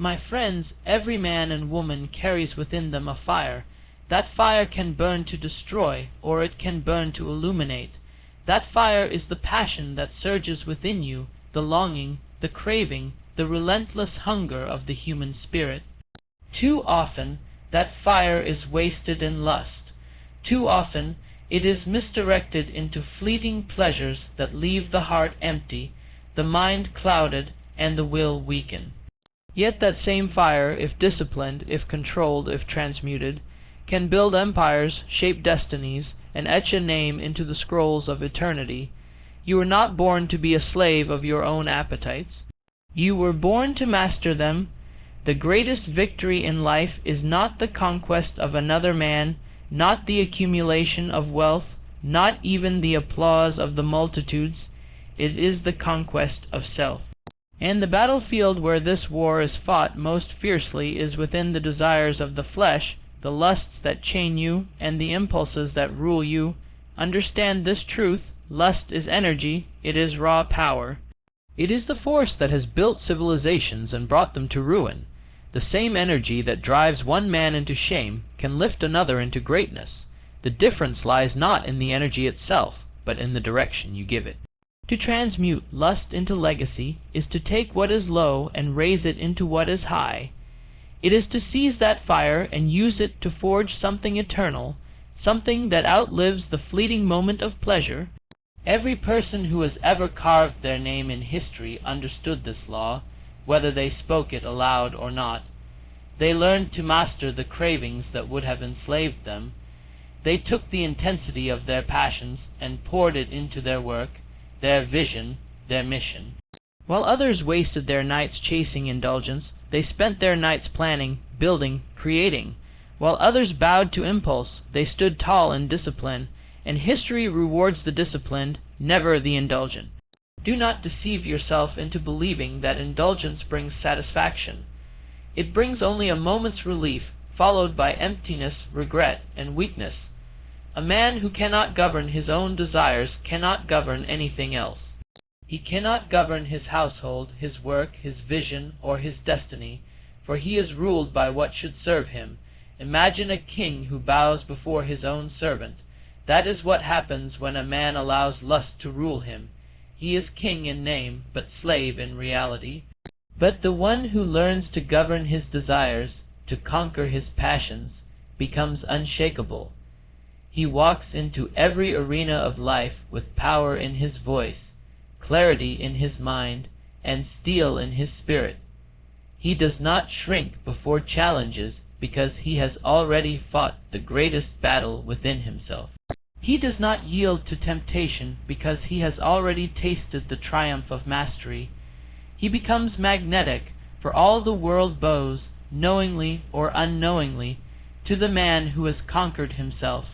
My friends, every man and woman carries within them a fire. That fire can burn to destroy, or it can burn to illuminate. That fire is the passion that surges within you, the longing, the craving, the relentless hunger of the human spirit. Too often that fire is wasted in lust. Too often it is misdirected into fleeting pleasures that leave the heart empty, the mind clouded, and the will weakened. Yet that same fire, if disciplined, if controlled, if transmuted, can build empires, shape destinies, and etch a name into the scrolls of eternity. You were not born to be a slave of your own appetites. You were born to master them. The greatest victory in life is not the conquest of another man, not the accumulation of wealth, not even the applause of the multitudes. It is the conquest of self. And the battlefield where this war is fought most fiercely is within the desires of the flesh, the lusts that chain you, and the impulses that rule you. Understand this truth: lust is energy, it is raw power. It is the force that has built civilizations and brought them to ruin. The same energy that drives one man into shame can lift another into greatness. The difference lies not in the energy itself, but in the direction you give it. To transmute lust into legacy is to take what is low and raise it into what is high. It is to seize that fire and use it to forge something eternal, something that outlives the fleeting moment of pleasure. Every person who has ever carved their name in history understood this law, whether they spoke it aloud or not. They learned to master the cravings that would have enslaved them. They took the intensity of their passions and poured it into their work, their vision, their mission. While others wasted their nights chasing indulgence, they spent their nights planning, building, creating. While others bowed to impulse, they stood tall in discipline, and history rewards the disciplined, never the indulgent. Do not deceive yourself into believing that indulgence brings satisfaction. It brings only a moment's relief, followed by emptiness, regret, and weakness. A man who cannot govern his own desires cannot govern anything else. He cannot govern his household, his work, his vision, or his destiny, for he is ruled by what should serve him. Imagine a king who bows before his own servant. That is what happens when a man allows lust to rule him. He is king in name, but slave in reality. But the one who learns to govern his desires, to conquer his passions, becomes unshakable. He walks into every arena of life with power in his voice, clarity in his mind, and steel in his spirit. He does not shrink before challenges because he has already fought the greatest battle within himself. He does not yield to temptation because he has already tasted the triumph of mastery. He becomes magnetic, for all the world bows, knowingly or unknowingly, to the man who has conquered himself.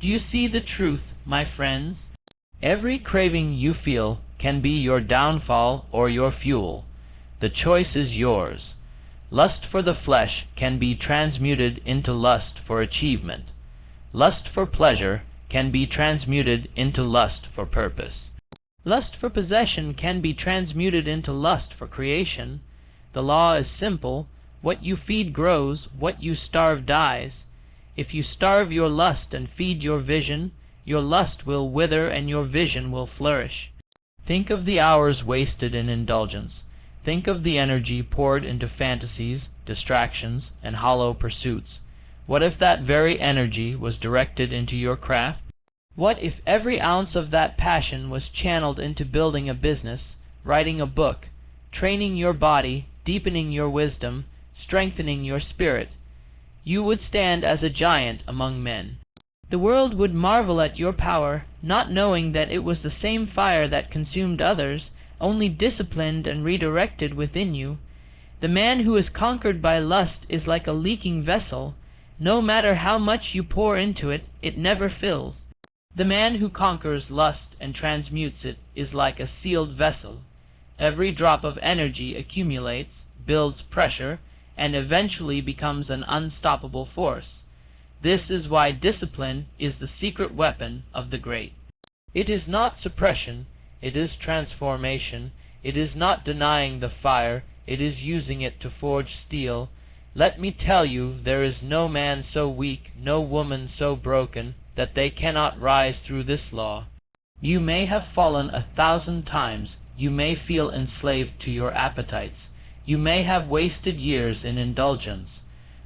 Do you see the truth, my friends? Every craving you feel can be your downfall or your fuel. The choice is yours. Lust for the flesh can be transmuted into lust for achievement. Lust for pleasure can be transmuted into lust for purpose. Lust for possession can be transmuted into lust for creation. The law is simple. What you feed grows, what you starve dies. If you starve your lust and feed your vision, your lust will wither and your vision will flourish. Think of the hours wasted in indulgence. Think of the energy poured into fantasies, distractions, and hollow pursuits. What if that very energy was directed into your craft? What if every ounce of that passion was channeled into building a business, writing a book, training your body, deepening your wisdom, strengthening your spirit? You would stand as a giant among men. The world would marvel at your power, not knowing that it was the same fire that consumed others, only disciplined and redirected within you. The man who is conquered by lust is like a leaking vessel. No matter how much you pour into it, it never fills. The man who conquers lust and transmutes it is like a sealed vessel. Every drop of energy accumulates, builds pressure, and eventually becomes an unstoppable force. This is why discipline is the secret weapon of the great. It is not suppression, it is transformation. It is not denying the fire, it is using it to forge steel. Let me tell you, there is no man so weak, no woman so broken, that they cannot rise through this law. You may have fallen 1,000 times, you may feel enslaved to your appetites, you may have wasted years in indulgence,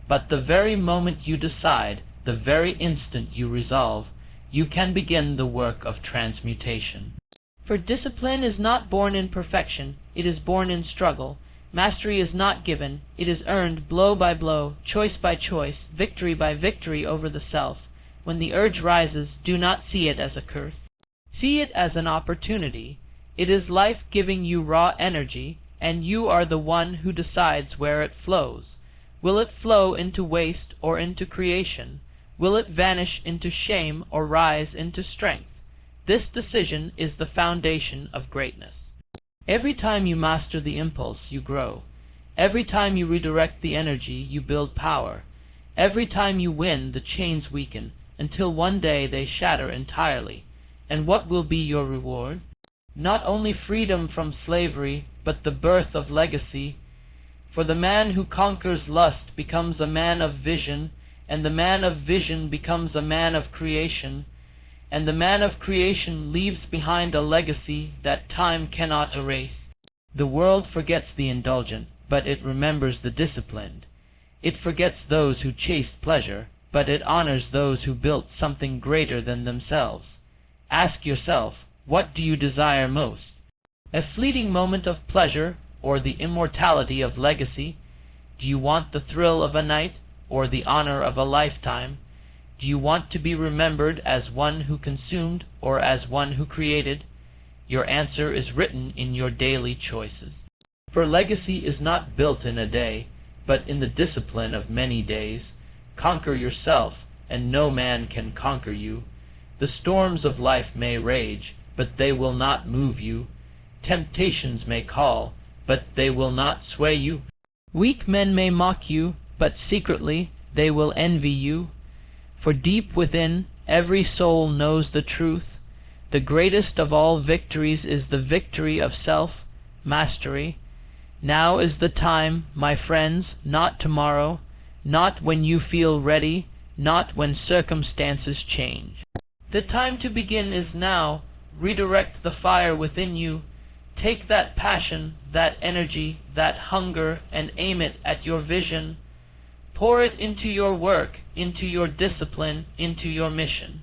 but the very moment you decide, the very instant you resolve, you can begin the work of transmutation. For discipline is not born in perfection, it is born in struggle. Mastery is not given, it is earned blow by blow, choice by choice, victory by victory over the self. When the urge rises, do not see it as a curse. See it as an opportunity. It is life giving you raw energy, and you are the one who decides where it flows. Will it flow into waste or into creation? Will it vanish into shame or rise into strength? This decision is the foundation of greatness. Every time you master the impulse, you grow. Every time you redirect the energy, you build power. Every time you win, the chains weaken, until one day they shatter entirely. And what will be your reward? Not only freedom from slavery, but the birth of legacy. For the man who conquers lust becomes a man of vision, and the man of vision becomes a man of creation, and the man of creation leaves behind a legacy that time cannot erase. The world forgets the indulgent, but it remembers the disciplined. It forgets those who chased pleasure, but it honors those who built something greater than themselves. Ask yourself, what do you desire most? A fleeting moment of pleasure, or the immortality of legacy? Do you want the thrill of a night, or the honor of a lifetime? Do you want to be remembered as one who consumed, or as one who created? Your answer is written in your daily choices. For legacy is not built in a day, but in the discipline of many days. Conquer yourself, and no man can conquer you. The storms of life may rage, but they will not move you. Temptations may call, but they will not sway you. Weak men may mock you, but secretly they will envy you. For deep within, every soul knows the truth. The greatest of all victories is the victory of self-mastery. Now is the time, my friends, not tomorrow, not when you feel ready, not when circumstances change. The time to begin is now. Redirect the fire within you. Take that passion, that energy, that hunger, and aim it at your vision. Pour it into your work, into your discipline, into your mission.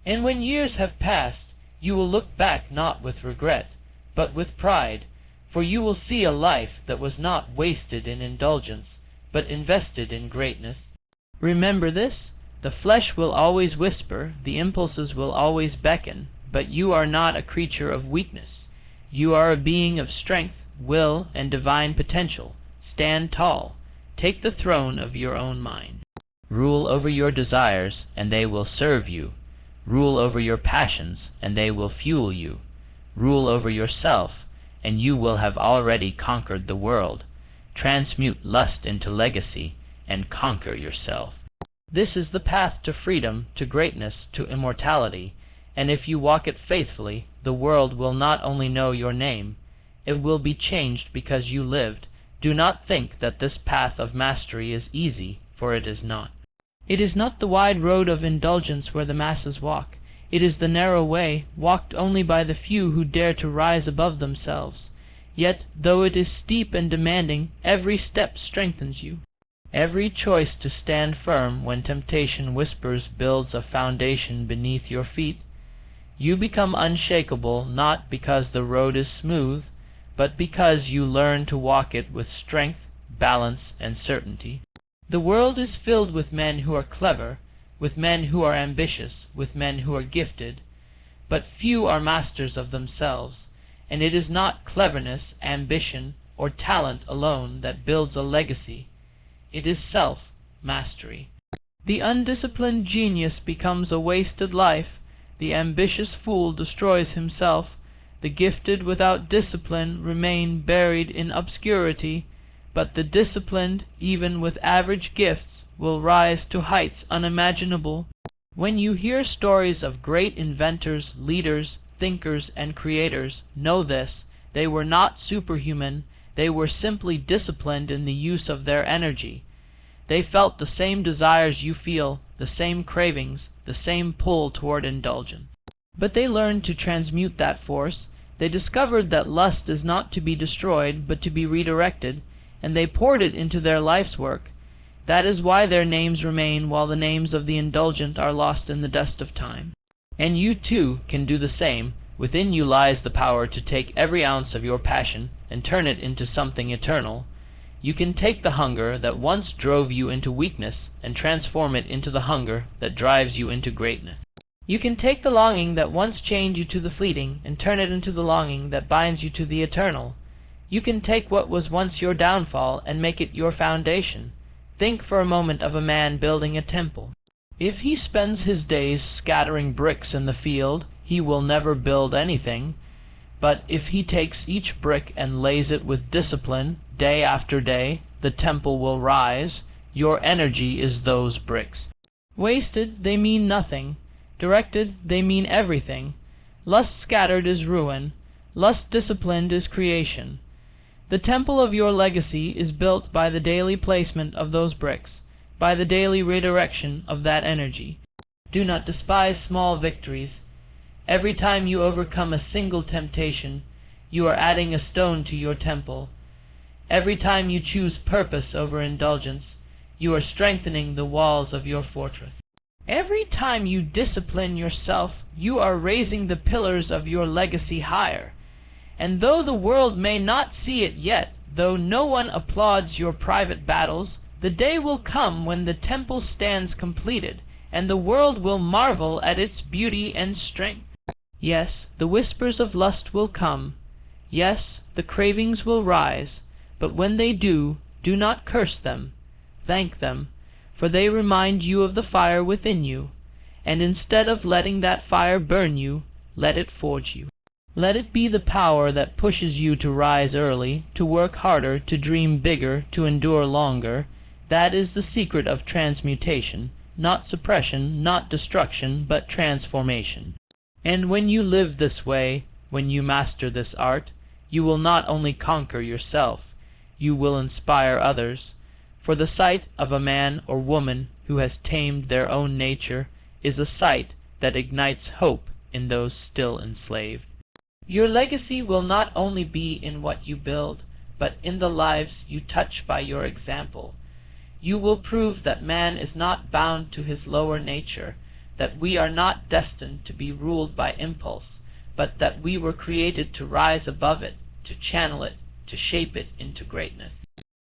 And when years have passed, you will look back not with regret, but with pride, for you will see a life that was not wasted in indulgence, but invested in greatness. Remember this: the flesh will always whisper, the impulses will always beckon, but you are not a creature of weakness. You are a being of strength, will, and divine potential. Stand tall. Take the throne of your own mind. Rule over your desires, and they will serve you. Rule over your passions, and they will fuel you. Rule over yourself, and you will have already conquered the world. Transmute lust into legacy, and conquer yourself. This is the path to freedom, to greatness, to immortality, and if you walk it faithfully, the world will not only know your name, it will be changed because you lived. Do not think that this path of mastery is easy, for it is not. It is not the wide road of indulgence where the masses walk. It is the narrow way, walked only by the few who dare to rise above themselves. Yet, though it is steep and demanding, every step strengthens you. Every choice to stand firm when temptation whispers builds a foundation beneath your feet. You become unshakable not because the road is smooth, but because you learn to walk it with strength, balance, and certainty. The world is filled with men who are clever, with men who are ambitious, with men who are gifted, but few are masters of themselves, and it is not cleverness, ambition, or talent alone that builds a legacy. It is self-mastery. The undisciplined genius becomes a wasted life, the ambitious fool destroys himself, the gifted without discipline remain buried in obscurity, but the disciplined, even with average gifts, will rise to heights unimaginable. When you hear stories of great inventors, leaders, thinkers, and creators, know this: they were not superhuman, They were simply disciplined in the use of their energy. They felt the same desires you feel, the same cravings, the same pull toward indulgence. But they learned to transmute that force. They discovered that lust is not to be destroyed, but to be redirected, and they poured it into their life's work. That is why their names remain, while the names of the indulgent are lost in the dust of time. And you too can do the same. Within you lies the power to take every ounce of your passion and turn it into something eternal. You can take the hunger that once drove you into weakness and transform it into the hunger that drives you into greatness. You can take the longing that once chained you to the fleeting and turn it into the longing that binds you to the eternal. You can take what was once your downfall and make it your foundation. Think for a moment of a man building a temple. If he spends his days scattering bricks in the field, he will never build anything. But if he takes each brick and lays it with discipline, day after day, the temple will rise. Your energy is those bricks. Wasted, they mean nothing. Directed, they mean everything. Lust scattered is ruin. Lust disciplined is creation. The temple of your legacy is built by the daily placement of those bricks, by the daily redirection of that energy. Do not despise small victories. Every time you overcome a single temptation, you are adding a stone to your temple. Every time you choose purpose over indulgence, you are strengthening the walls of your fortress. Every time you discipline yourself, you are raising the pillars of your legacy higher. And though the world may not see it yet, though no one applauds your private battles, the day will come when the temple stands completed, and the world will marvel at its beauty and strength. Yes, the whispers of lust will come. Yes, the cravings will rise. But when they do, do not curse them. Thank them, for they remind you of the fire within you. And instead of letting that fire burn you, let it forge you. Let it be the power that pushes you to rise early, to work harder, to dream bigger, to endure longer. That is the secret of transmutation, not suppression, not destruction, but transformation. And when you live this way, when you master this art, you will not only conquer yourself, you will inspire others. For the sight of a man or woman who has tamed their own nature is a sight that ignites hope in those still enslaved. Your legacy will not only be in what you build, but in the lives you touch by your example. You will prove that man is not bound to his lower nature, that we are not destined to be ruled by impulse, but that we were created to rise above it, to channel it, to shape it into greatness.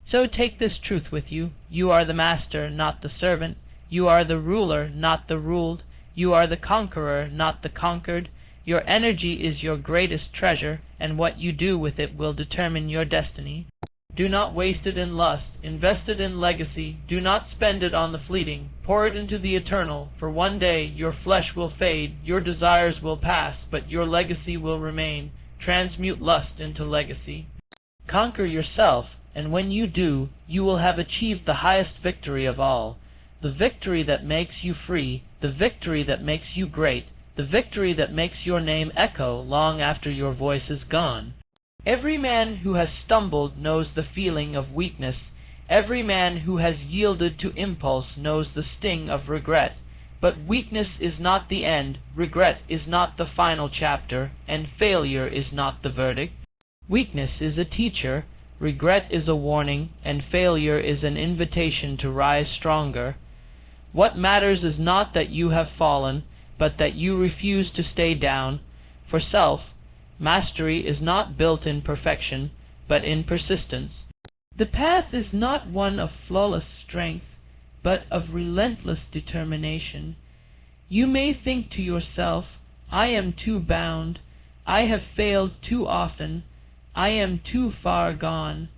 So take this truth with you. You are the master, not the servant. You are the ruler, not the ruled. You are the conqueror, not the conquered. Your energy is your greatest treasure, and what you do with it will determine your destiny. Do not waste it in lust. Invest it in legacy. Do not spend it on the fleeting. Pour it into the eternal, for one day your flesh will fade, your desires will pass, but your legacy will remain. Transmute lust into legacy. Conquer yourself, and when you do, you will have achieved the highest victory of all. The victory that makes you free, the victory that makes you great, the victory that makes your name echo long after your voice is gone. Every man who has stumbled knows the feeling of weakness. Every man who has yielded to impulse knows the sting of regret. But weakness is not the end, regret is not the final chapter, and failure is not the verdict. Weakness is a teacher, regret is a warning, and failure is an invitation to rise stronger. What matters is not that you have fallen, but that you refuse to stay down. For self-mastery is not built in perfection, but in persistence. The path is not one of flawless strength, but of relentless determination. You may think to yourself, I am too bound, I have failed too often, I am too far gone.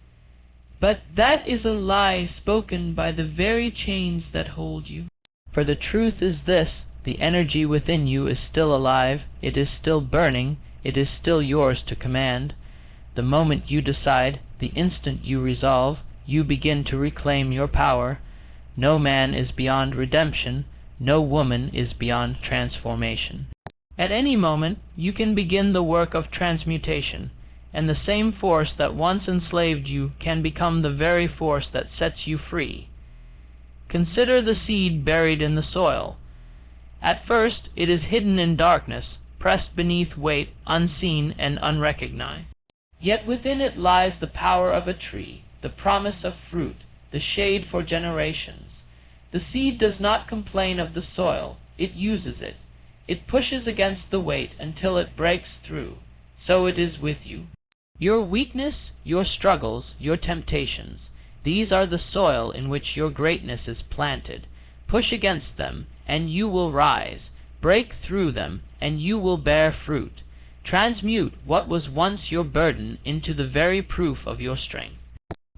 But that is a lie spoken by the very chains that hold you. For the truth is this: the energy within you is still alive, it is still burning, it is still yours to command. The moment you decide, the instant you resolve, you begin to reclaim your power. No man is beyond redemption, no woman is beyond transformation. At any moment you can begin the work of transmutation. and the same force that once enslaved you can become the very force that sets you free. Consider the seed buried in the soil. At first it is hidden in darkness, pressed beneath weight, unseen and unrecognized. Yet within it lies the power of a tree, the promise of fruit, the shade for generations. The seed does not complain of the soil, it uses it. It pushes against the weight until it breaks through. So it is with you. Your weakness, your struggles, your temptations, these are the soil in which your greatness is planted. Push against them, and you will rise. Break through them, and you will bear fruit. Transmute what was once your burden into the very proof of your strength.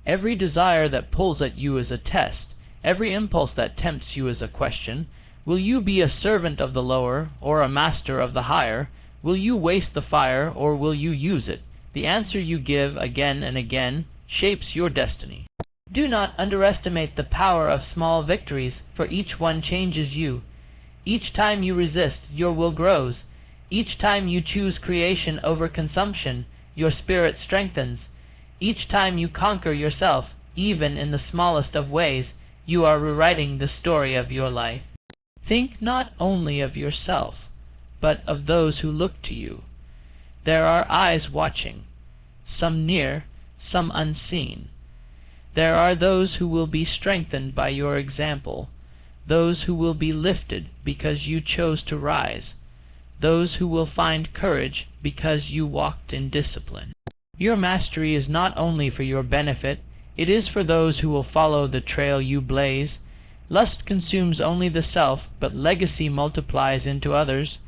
Every desire that pulls at you is a test. Every impulse that tempts you is a question. Will you be a servant of the lower, or a master of the higher? Will you waste the fire, or will you use it? The answer you give again and again shapes your destiny. Do not underestimate the power of small victories, for each one changes you. Each time you resist, your will grows. Each time you choose creation over consumption, your spirit strengthens. Each time you conquer yourself, even in the smallest of ways, you are rewriting the story of your life. Think not only of yourself, but of those who look to you. There are eyes watching, some near, some unseen. There are those who will be strengthened by your example, those who will be lifted because you chose to rise, those who will find courage because you walked in discipline. Your mastery is not only for your benefit, it is for those who will follow the trail you blaze. Lust consumes only the self, but legacy multiplies into others.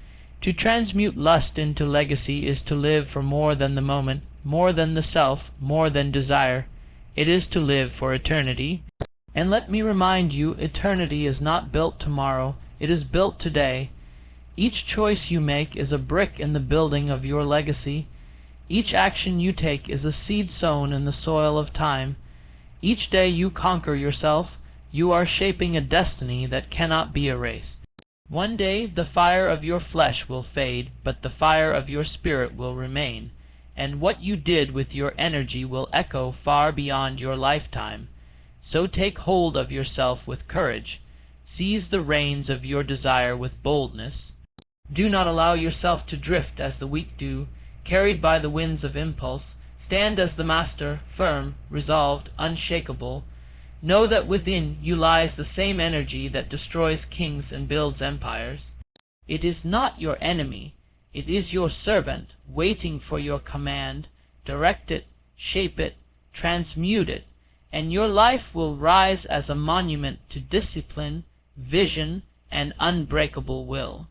To transmute lust into legacy is to live for more than the moment, more than the self, more than desire. It is to live for eternity. And let me remind you, eternity is not built tomorrow, it is built today. Each choice you make is a brick in the building of your legacy. Each action you take is a seed sown in the soil of time. Each day you conquer yourself, you are shaping a destiny that cannot be erased. One day the fire of your flesh will fade, but the fire of your spirit will remain, and what you did with your energy will echo far beyond your lifetime. So take hold of yourself with courage. Seize the reins of your desire with boldness. Do not allow yourself to drift as the weak do, carried by the winds of impulse. Stand as the master, firm, resolved, unshakable. Know that within you lies the same energy that destroys kings and builds empires. It is not your enemy, it is your servant, waiting for your command. Direct it, shape it, transmute it, and your life will rise as a monument to discipline, vision, and unbreakable will.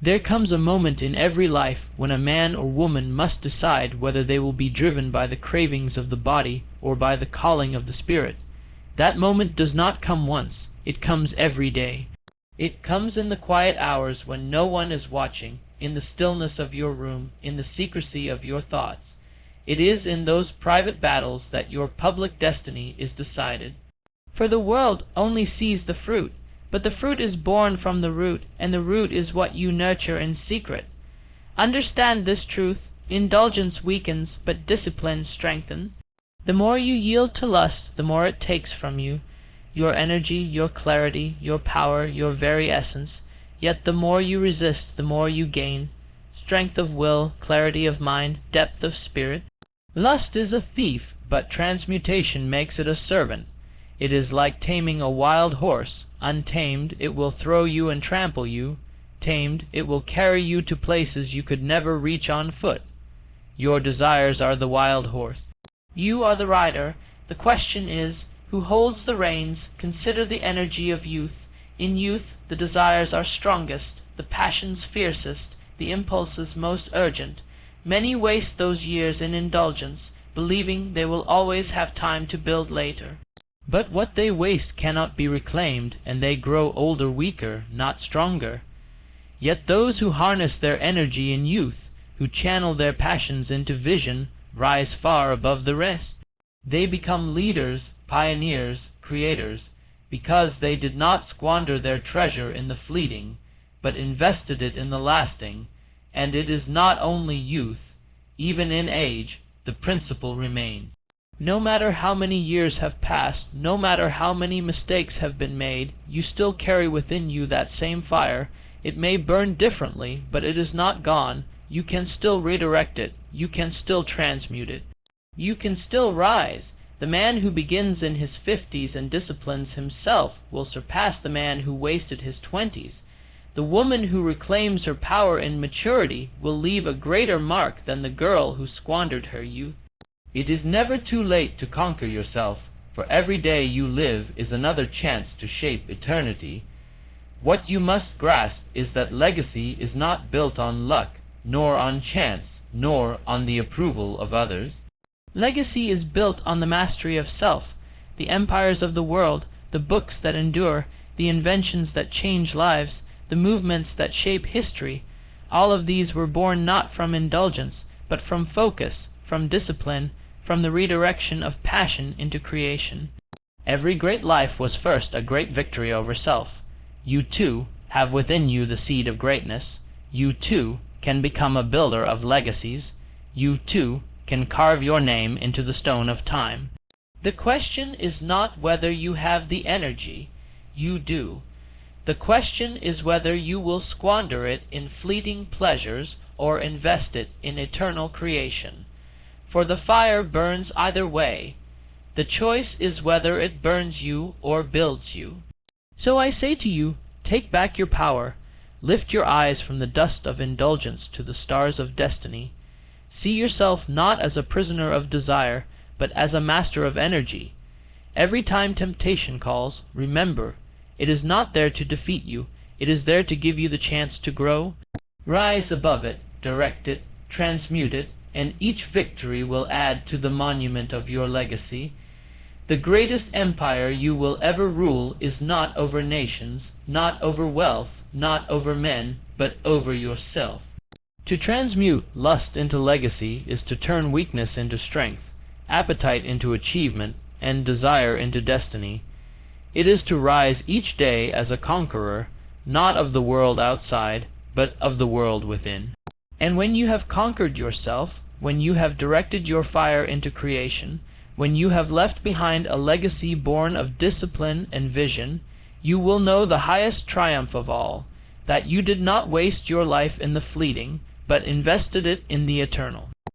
There comes a moment in every life when a man or woman must decide whether they will be driven by the cravings of the body or by the calling of the spirit. That moment does not come once, it comes every day. It comes in the quiet hours when no one is watching, in the stillness of your room, in the secrecy of your thoughts. It is in those private battles that your public destiny is decided. For the world only sees the fruit, but the fruit is born from the root, and the root is what you nurture in secret. Understand this truth. Indulgence weakens, but discipline strengthens. The more you yield to lust, the more it takes from you, your energy, your clarity, your power, your very essence. Yet the more you resist, the more you gain strength of will, clarity of mind, depth of spirit. Lust is a thief, but transmutation makes it a servant. It is like taming a wild horse. Untamed, it will throw you and trample you. Tamed, it will carry you to places you could never reach on foot. Your desires are the wild horse. You are the rider. The question is, who holds the reins? Consider the energy of youth. In youth, the desires are strongest, the passions fiercest, the impulses most urgent. Many waste those years in indulgence, believing they will always have time to build later. But what they waste cannot be reclaimed, and they grow older weaker, not stronger. Yet those who harness their energy in youth, who channel their passions into vision, rise far above the rest. They become leaders, pioneers, creators, because they did not squander their treasure in the fleeting, but invested it in the lasting. And it is not only youth. Even in age, the principle remains. No matter how many years have passed, no matter how many mistakes have been made, you still carry within you that same fire. It may burn differently, but it is not gone. You can still redirect it. You can still transmute it. You can still rise. The man who begins in his 50s and disciplines himself will surpass the man who wasted his 20s. The woman who reclaims her power in maturity will leave a greater mark than the girl who squandered her youth. It is never too late to conquer yourself, for every day you live is another chance to shape eternity. What you must grasp is that legacy is not built on luck, nor on chance, nor on the approval of others. Legacy is built on the mastery of self. The empires of the world, the books that endure, the inventions that change lives, the movements that shape history, all of these were born not from indulgence, but from focus, from discipline, from the redirection of passion into creation. Every great life was first a great victory over self. You, too, have within you the seed of greatness. You, too, can become a builder of legacies. You, too, can carve your name into the stone of time. The question is not whether you have the energy. You do. The question is whether you will squander it in fleeting pleasures or invest it in eternal creation. For the fire burns either way. The choice is whether it burns you or builds you. So I say to you, take back your power. Lift your eyes from the dust of indulgence to the stars of destiny. See yourself not as a prisoner of desire, but as a master of energy. Every time temptation calls, remember, it is not there to defeat you, it is there to give you the chance to grow. Rise above it, direct it, transmute it, and each victory will add to the monument of your legacy. The greatest empire you will ever rule is not over nations, not over wealth, not over men, but over yourself. To transmute lust into legacy is to turn weakness into strength, appetite into achievement, and desire into destiny. It is to rise each day as a conqueror, not of the world outside, but of the world within. And when you have conquered yourself, when you have directed your fire into creation, when you have left behind a legacy born of discipline and vision, you will know the highest triumph of all, that you did not waste your life in the fleeting, but invested it in the eternal.